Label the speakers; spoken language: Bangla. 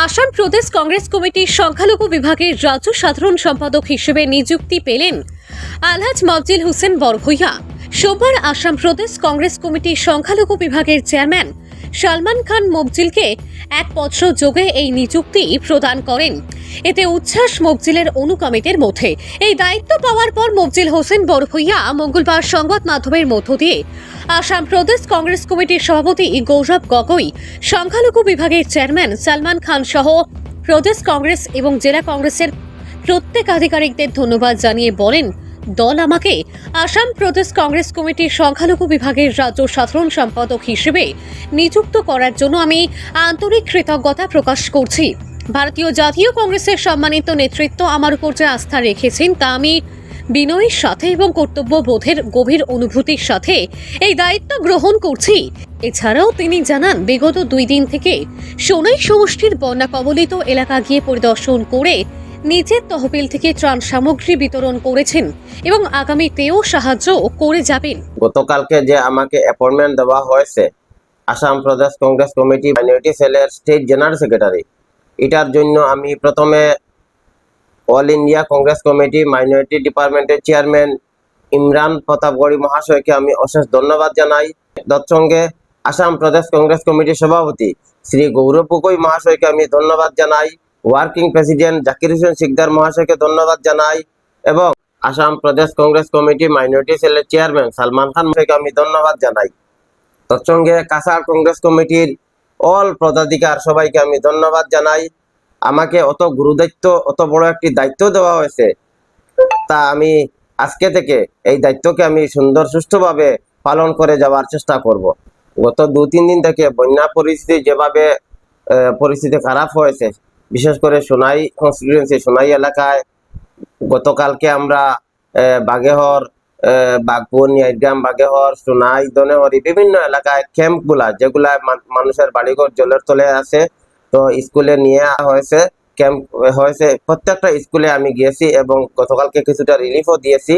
Speaker 1: আসাম প্রদেশ কংগ্রেস কমিটির সংখ্যালঘু বিভাগের রাজ্য সাধারণ সম্পাদক হিসেবে নিযুক্তি পেলেন আলহাজ মফজিল হোসেন বরভূইয়া। সোমবার আসাম প্রদেশ কংগ্রেস কমিটির সংখ্যালঘু বিভাগের চেয়ারম্যান সালমান খান মফজিলকে এক পত্র যোগে এই নিযুক্তি প্রদান করেন। এতে উচ্ছ্বাস মফজিলের অনুগামীদের মধ্যে। এই দায়িত্ব পাওয়ার পর মফজিল হোসেন বরভূইয়া মঙ্গলবার সংবাদ মাধ্যমের মধ্য দিয়ে আসাম প্রদেশ কংগ্রেস কমিটির সভাপতি গৌরব গগৈ, সংখ্যালঘু বিভাগের চেয়ারম্যান সালমান খান সহ প্রদেশ কংগ্রেস এবং জেলা কংগ্রেসের প্রত্যেক আধিকারিকদের ধন্যবাদ জানিয়ে বলেন, দল আমাকে আসাম প্রদেশ কংগ্রেস কমিটির সংখ্যালঘু বিভাগের রাজ্য সাধারণ সম্পাদক হিসেবে নিযুক্ত করার জন্য আমি আন্তরিক কৃতজ্ঞতা প্রকাশ করছি। ভারতীয় জাতীয় কংগ্রেসের সম্মানিত নেতৃত্ব আমার উপর যে আস্থা রেখেছেন তা আমি বিনয়ের সাথে এবং কর্তব্যবোধের গভীর অনুভূতির সাথে এই দায়িত্ব গ্রহণ করছি। এছাড়াও তিনি জানান, বিগত 2 দিন থেকে সোনাই সমষ্টির বন্যা কবলিত এলাকা গিয়ে পরিদর্শন করে নিজের তহবিল থেকে ত্রাণ সামগ্রী বিতরণ করেছেন এবং আগামীতেও সাহায্য করে যাবেন।
Speaker 2: গতকালকে যে আমাকে অ্যাপয়েন্টমেন্ট দেওয়া হয়েছে আসাম প্রদেশ কংগ্রেস কমিটি মাইনরিটি সেলের স্টেট জেনারেল সেক্রেটারি, এটার জন্য আমি প্রথমে all India Congress committee minority ডিপার্টমেন্টের চেয়ারম্যান ইমরান প্রতাপগড়ি মহাশয়কে আমি অশেষ ধন্যবাদ জানাই। তৎসঙ্গে আসাম প্রদেশ কংগ্রেস কমিটির সভাপতি শ্রী গৌরব গগৈ মহাশয়কে আমি ধন্যবাদ জানাই। ওয়ার্কিং প্রেসিডেন্ট জাকির হোসেন সিকদার মহাশয়কে ধন্যবাদ জানাই এবং আসাম প্রদেশ কংগ্রেস কমিটি মাইনরিটি সেলের চেয়ারম্যান সালমান খান মহাশয়কে আমি ধন্যবাদ জানাই। তৎসঙ্গে কাছাড় কংগ্রেস কমিটির অল পদাধিকার সবাইকে আমি ধন্যবাদ জানাই। আমাকে অত গুরুদায়িত্ব, অত বড় একটি দায়িত্ব দেওয়া হয়েছে, তা আমি আজকে থেকে এই দায়িত্বকে আমি সুন্দর সুষ্ঠুভাবে পালন করে যাওয়ার চেষ্টা করব। গত 2-3 দিন থেকে বন্যা পরিস্থিতি যেভাবে পরিস্থিতি খারাপ হয়েছে, বিশেষ করে সোনাই কনস্টিটিউয়েন্সি সোনাই এলাকায় গতকালকে আমরা বাগেহর, বাগপুর, নিয়াইগ্রাম, বাগেহর, সোনাই, দনেহরি বিভিন্ন এলাকায় ক্যাম্পগুলা যেগুলা মানুষের বাড়িঘর জলের তলে আছে, তো স্কুলে নিয়ে হয়েছে, ক্যাম্প হয়েছে, প্রত্যেকটা স্কুলে আমি গিয়েছি এবং গতকালকে কিছুটা রিলিফও দিয়েছি।